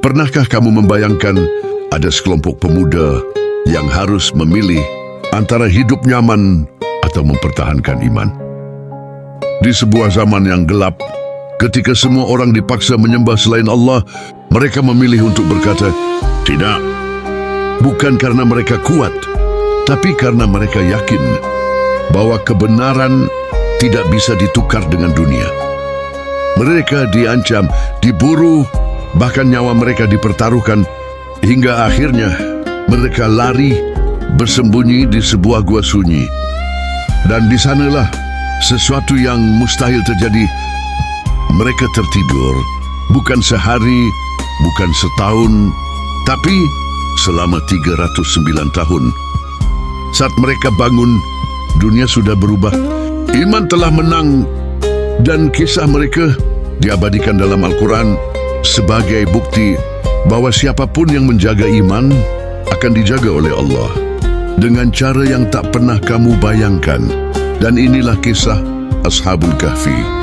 Pernahkah kamu membayangkan ada sekelompok pemuda yang harus memilih antara hidup nyaman atau mempertahankan iman? Di sebuah zaman yang gelap, ketika semua orang dipaksa menyembah selain Allah, mereka memilih untuk berkata, "Tidak." Bukan karena mereka kuat, tapi karena mereka yakin bahwa kebenaran tidak bisa ditukar dengan dunia. Mereka diancam, diburu, bahkan nyawa mereka dipertaruhkan, hingga akhirnya mereka lari bersembunyi di sebuah gua sunyi. Dan di sanalah sesuatu yang mustahil terjadi. Mereka tertidur, bukan sehari, bukan setahun, tapi selama 309 tahun. Saat mereka bangun, dunia sudah berubah. Iman telah menang, dan kisah mereka diabadikan dalam Al-Quran sebagai bukti bahwa siapapun yang menjaga iman akan dijaga oleh Allah dengan cara yang tak pernah kamu bayangkan. Dan inilah kisah Ashabul Kahfi.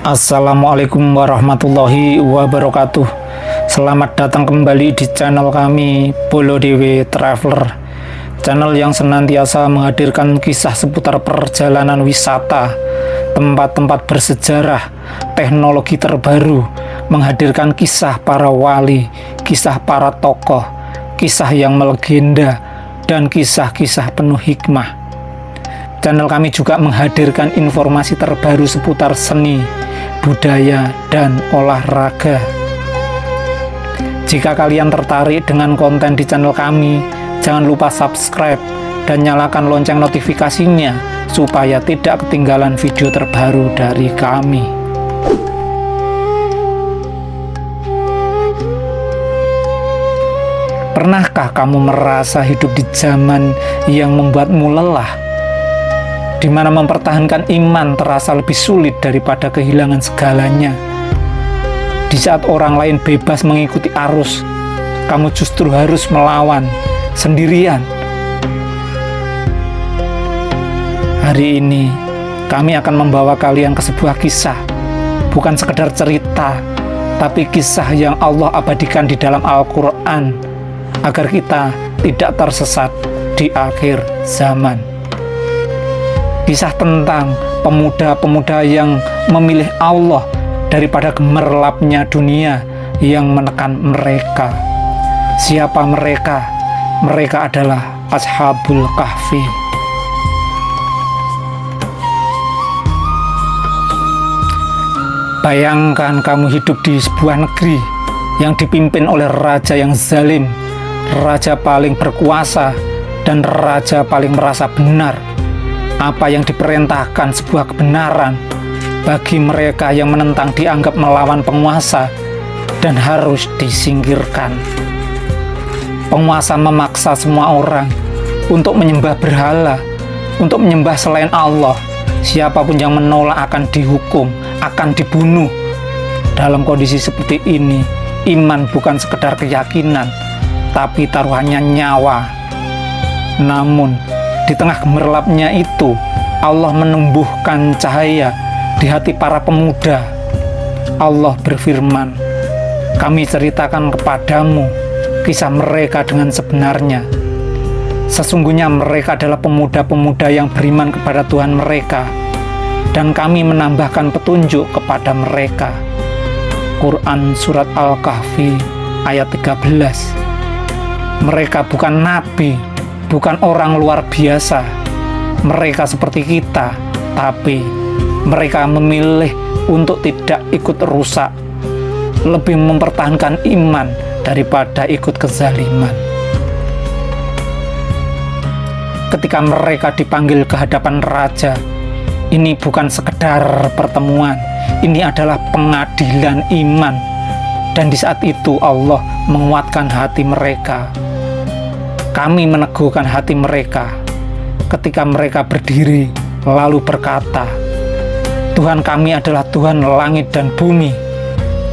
Assalamualaikum warahmatullahi wabarakatuh. Selamat datang kembali di channel kami, Bolo Dewe Traveler, channel yang senantiasa menghadirkan kisah seputar perjalanan wisata, tempat-tempat bersejarah, teknologi terbaru, menghadirkan kisah para wali, kisah para tokoh, kisah yang melegenda, dan kisah-kisah penuh hikmah. Channel kami juga menghadirkan informasi terbaru seputar seni, budaya, dan olahraga. Jika kalian tertarik dengan konten di channel kami, jangan lupa subscribe dan nyalakan lonceng notifikasinya supaya tidak ketinggalan video terbaru dari kami. Pernahkah kamu merasa hidup di zaman yang membuatmu lelah, di mana mempertahankan iman terasa lebih sulit daripada kehilangan segalanya? Di saat orang lain bebas mengikuti arus, kamu justru harus melawan sendirian. Hari ini, kami akan membawa kalian ke sebuah kisah, bukan sekedar cerita, tapi kisah yang Allah abadikan di dalam Al-Quran, agar kita tidak tersesat di akhir zaman. Kisah tentang pemuda-pemuda yang memilih Allah daripada gemerlapnya dunia yang menekan mereka. Siapa mereka? Mereka adalah Ashabul Kahfi. Bayangkan kamu hidup di sebuah negeri yang dipimpin oleh raja yang zalim, raja paling berkuasa, dan raja paling merasa benar. Apa yang diperintahkan sebuah kebenaran, bagi mereka yang menentang dianggap melawan penguasa dan harus disingkirkan. Penguasa memaksa semua orang untuk menyembah berhala, untuk menyembah selain Allah. Siapapun yang menolak akan dihukum, akan dibunuh. Dalam kondisi seperti ini, iman bukan sekedar keyakinan, tapi taruhannya nyawa. Namun, di tengah gemerlapnya itu, Allah menumbuhkan cahaya di hati para pemuda. Allah berfirman, "Kami ceritakan kepadamu kisah mereka dengan sebenarnya. Sesungguhnya mereka adalah pemuda-pemuda yang beriman kepada Tuhan mereka, dan kami menambahkan petunjuk kepada mereka." Quran Surat Al-Kahfi ayat 13. Mereka bukan nabi, bukan orang luar biasa. Mereka seperti kita, tapi mereka memilih untuk tidak ikut rusak, lebih mempertahankan iman daripada ikut kezaliman. Ketika mereka dipanggil ke hadapan raja, ini bukan sekedar pertemuan, ini adalah pengadilan iman. Dan di saat itu Allah menguatkan hati mereka. Kami meneguhkan hati mereka ketika mereka berdiri lalu berkata, Tuhan kami adalah Tuhan langit dan bumi.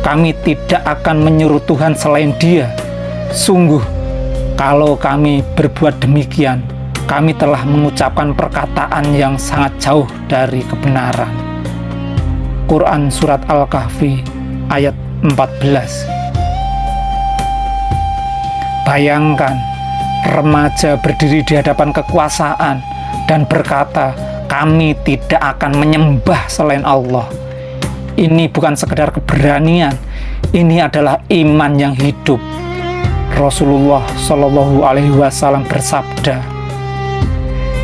Kami tidak akan menyuruh Tuhan selain Dia. Sungguh, kalau kami berbuat demikian, kami telah mengucapkan perkataan yang sangat jauh dari kebenaran. Quran Surat Al-Kahfi ayat 14. Bayangkan, remaja berdiri di hadapan kekuasaan dan berkata, kami tidak akan menyembah selain Allah. Ini bukan sekedar keberanian, ini adalah iman yang hidup. Rasulullah Shallallahu Alaihi Wasallam bersabda,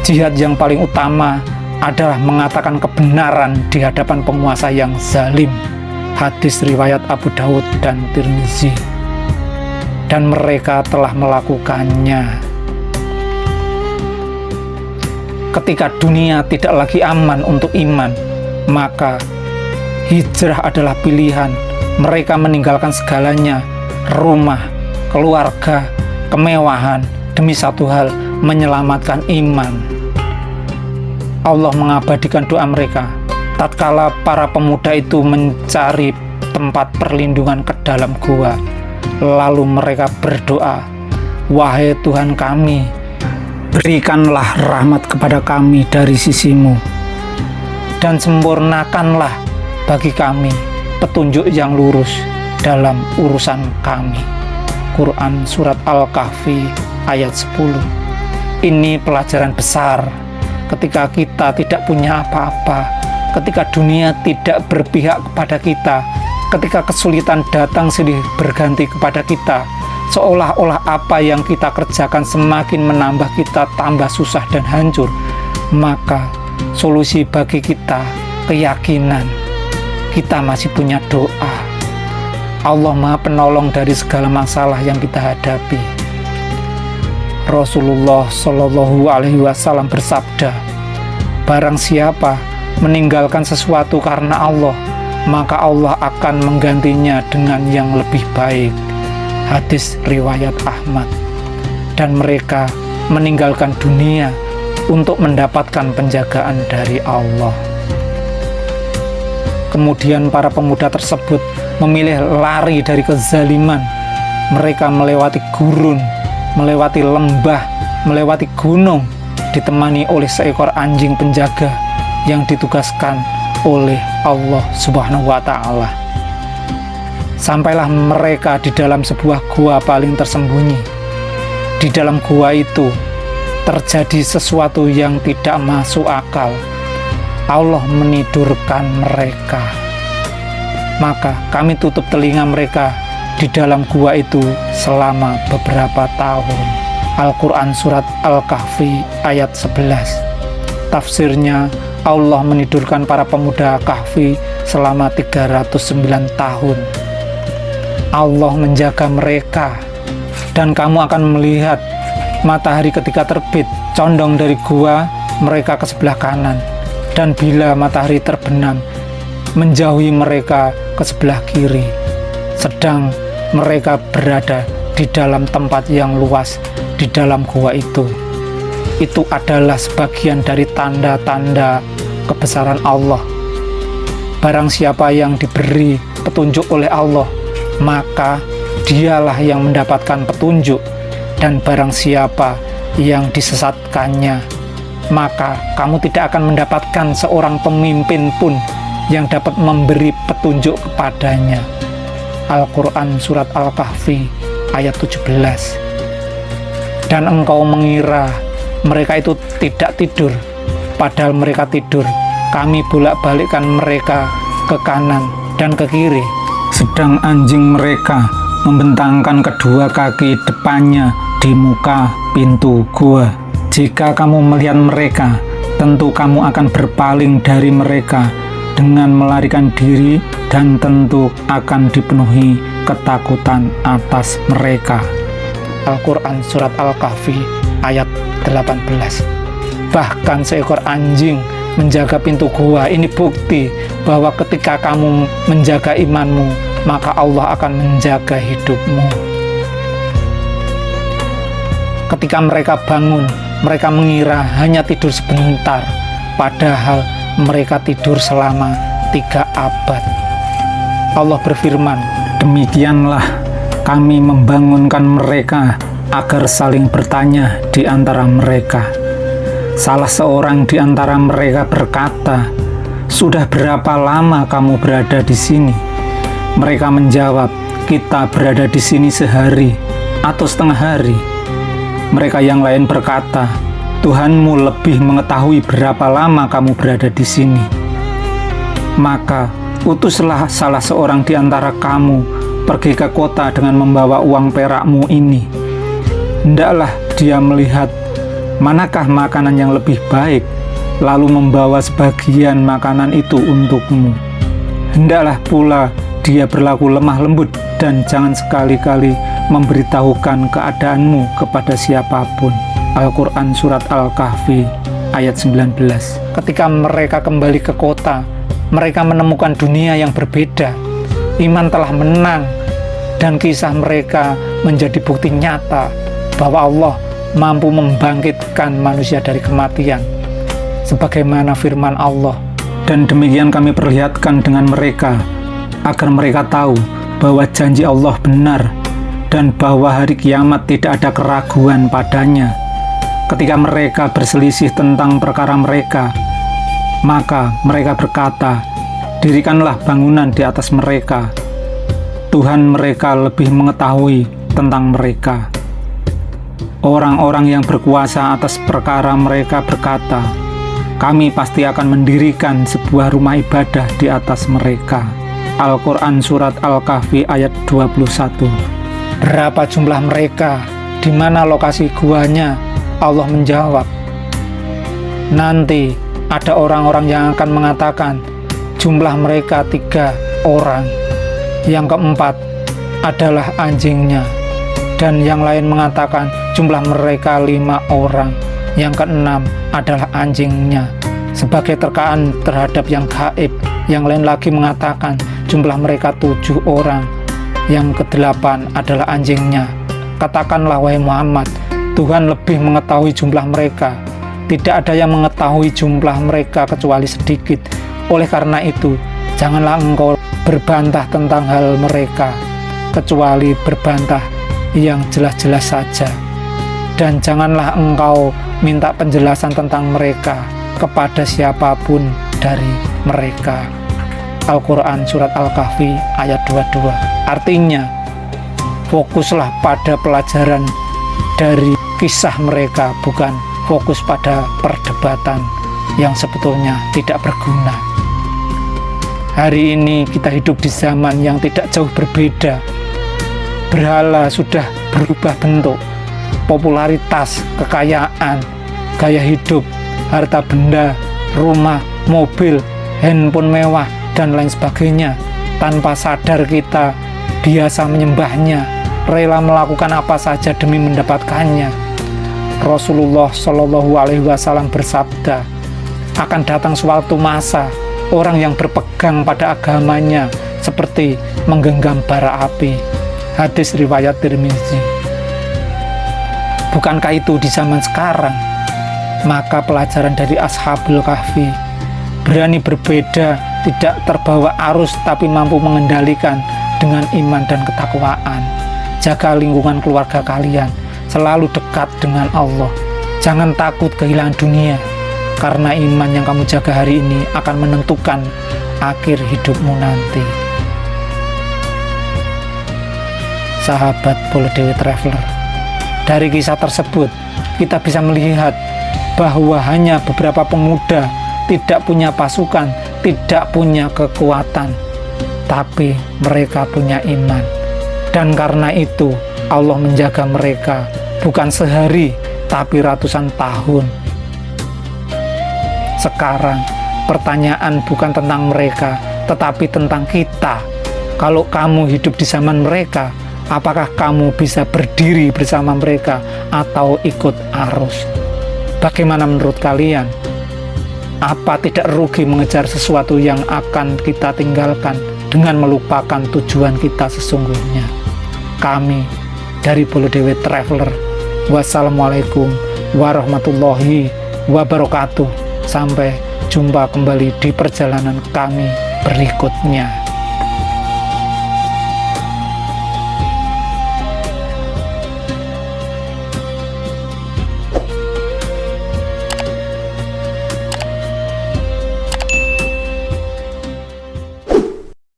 jihad yang paling utama adalah mengatakan kebenaran di hadapan penguasa yang zalim. Hadis riwayat Abu Dawud dan Tirmizi. Dan mereka telah melakukannya. Ketika dunia tidak lagi aman untuk iman, maka hijrah adalah pilihan. Mereka meninggalkan segalanya, rumah, keluarga, kemewahan, demi satu hal, menyelamatkan iman. Allah mengabadikan doa mereka tatkala para pemuda itu mencari tempat perlindungan ke dalam gua. Lalu mereka berdoa, wahai Tuhan kami, berikanlah rahmat kepada kami dari sisi-Mu, dan sempurnakanlah bagi kami petunjuk yang lurus dalam urusan kami. Quran Surat Al-Kahfi ayat 10. Ini pelajaran besar ketika kita tidak punya apa-apa, ketika dunia tidak berpihak kepada kita, ketika kesulitan datang silih berganti kepada kita, seolah-olah apa yang kita kerjakan semakin menambah kita tambah susah dan hancur, maka solusi bagi kita keyakinan. Kita masih punya doa. Allah Maha Penolong dari segala masalah yang kita hadapi. Rasulullah Shallallahu Alaihi Wasallam bersabda, barang siapa meninggalkan sesuatu karena Allah, maka Allah akan menggantinya dengan yang lebih baik. Hadis riwayat Ahmad. Dan mereka meninggalkan dunia untuk mendapatkan penjagaan dari Allah. Kemudian para pemuda tersebut memilih lari dari kezaliman. Mereka melewati gurun, melewati lembah, melewati gunung, ditemani oleh seekor anjing penjaga yang ditugaskan oleh Allah Subhanahu wa Ta'ala. Sampailah mereka di dalam sebuah gua paling tersembunyi. Di dalam gua itu terjadi sesuatu yang tidak masuk akal. Allah menidurkan mereka. Maka kami tutup telinga mereka di dalam gua itu selama beberapa tahun. Al-Quran Surat Al-Kahfi ayat 11. Tafsirnya, Allah menidurkan para pemuda Kahfi selama 309 tahun. Allah menjaga mereka, dan kamu akan melihat matahari ketika terbit condong dari gua mereka ke sebelah kanan, dan bila matahari terbenam menjauhi mereka ke sebelah kiri, sedang mereka berada di dalam tempat yang luas di dalam gua itu. Itu adalah sebagian dari tanda-tanda kebesaran Allah. Barang siapa yang diberi petunjuk oleh Allah, maka dialah yang mendapatkan petunjuk, dan barang siapa yang disesatkannya, maka kamu tidak akan mendapatkan seorang pemimpin pun yang dapat memberi petunjuk kepadanya. Al-Quran Surat Al-Kahfi ayat 17. Dan engkau mengira mereka itu tidak tidur, padahal mereka tidur. Kami bolak-balikkan mereka ke kanan dan ke kiri, sedang anjing mereka membentangkan kedua kaki depannya di muka pintu gua. Jika kamu melihat mereka, tentu kamu akan berpaling dari mereka dengan melarikan diri, dan tentu akan dipenuhi ketakutan atas mereka. Al-Quran Surat Al-Kahfi ayat 18. Bahkan seekor anjing menjaga pintu gua. Ini bukti bahwa ketika kamu menjaga imanmu, maka Allah akan menjaga hidupmu. Ketika mereka bangun, mereka mengira hanya tidur sebentar, padahal mereka tidur selama 3 abad. Allah berfirman, demikianlah kami membangunkan mereka agar saling bertanya di antara mereka. Salah seorang di antara mereka berkata, sudah berapa lama kamu berada di sini? Mereka menjawab, kita berada di sini sehari atau setengah hari. Mereka yang lain berkata, Tuhanmu lebih mengetahui berapa lama kamu berada di sini. Maka utuslah salah seorang di antara kamu pergi ke kota dengan membawa uang perakmu ini. Hendaklah dia melihat manakah makanan yang lebih baik, lalu membawa sebagian makanan itu untukmu. Hendaklah pula dia berlaku lemah lembut dan jangan sekali-kali memberitahukan keadaanmu kepada siapapun. Al-Quran Surat Al-Kahfi ayat 19. Ketika mereka kembali ke kota, mereka menemukan dunia yang berbeda. Iman telah menang dan kisah mereka menjadi bukti nyata bahwa Allah mampu membangkitkan manusia dari kematian sebagaimana firman Allah. Dan demikian kami perlihatkan dengan mereka agar mereka tahu bahwa janji Allah benar dan bahwa hari kiamat tidak ada keraguan padanya. Ketika mereka berselisih tentang perkara mereka, maka mereka berkata, dirikanlah bangunan di atas mereka. Tuhan mereka lebih mengetahui tentang mereka. Orang-orang yang berkuasa atas perkara mereka berkata, kami pasti akan mendirikan sebuah rumah ibadah di atas mereka. Al-Quran Surat Al-Kahfi ayat 21. Berapa jumlah mereka? Di mana lokasi guanya? Allah menjawab, nanti ada orang-orang yang akan mengatakan jumlah mereka 3 orang. Yang keempat adalah anjingnya. Dan yang lain mengatakan jumlah mereka 5 orang. Yang keenam adalah anjingnya. Sebagai terkaan terhadap yang gaib, yang lain lagi mengatakan jumlah mereka 7 orang. Yang kedelapan adalah anjingnya. Katakanlah wahai Muhammad, Tuhan lebih mengetahui jumlah mereka. Tidak ada yang mengetahui jumlah mereka kecuali sedikit. Oleh karena itu, janganlah engkau berbantah tentang hal mereka, kecuali berbantah yang jelas-jelas saja. Dan janganlah engkau minta penjelasan tentang mereka kepada siapapun dari mereka. Al-Quran Surat Al-Kahfi ayat 22. Artinya, fokuslah pada pelajaran dari kisah mereka, bukan fokus pada perdebatan yang sebetulnya tidak berguna. Hari ini kita hidup di zaman yang tidak jauh berbeda. Berhala sudah berubah bentuk, popularitas, kekayaan, gaya hidup, harta benda, rumah, mobil, handphone mewah, dan lain sebagainya. Tanpa sadar kita biasa menyembahnya, rela melakukan apa saja demi mendapatkannya. Rasulullah Shallallahu Alaihi Wasallam bersabda, akan datang suatu masa orang yang berpegang pada agamanya seperti menggenggam bara api. Hadis riwayat Tirmizi. Bukankah itu di zaman sekarang? Maka pelajaran dari Ashabul Kahfi, berani berbeda, tidak terbawa arus tapi mampu mengendalikan dengan iman dan ketakwaan. Jaga lingkungan keluarga kalian, selalu dekat dengan Allah. Jangan takut kehilangan dunia, karena iman yang kamu jaga hari ini akan menentukan akhir hidupmu nanti. Sahabat Bolo Dewi Traveler, dari kisah tersebut kita bisa melihat bahwa hanya beberapa pemuda tidak punya pasukan, tidak punya kekuatan, tapi mereka punya iman. Dan karena itu Allah menjaga mereka bukan sehari tapi ratusan tahun. Sekarang pertanyaan bukan tentang mereka tetapi tentang kita. Kalau kamu hidup di zaman mereka, apakah kamu bisa berdiri bersama mereka atau ikut arus? Bagaimana menurut kalian? Apa tidak rugi mengejar sesuatu yang akan kita tinggalkan dengan melupakan tujuan kita sesungguhnya? Kami dari Bolo Dewi Traveler, wassalamualaikum warahmatullahi wabarakatuh. Sampai jumpa kembali di perjalanan kami berikutnya.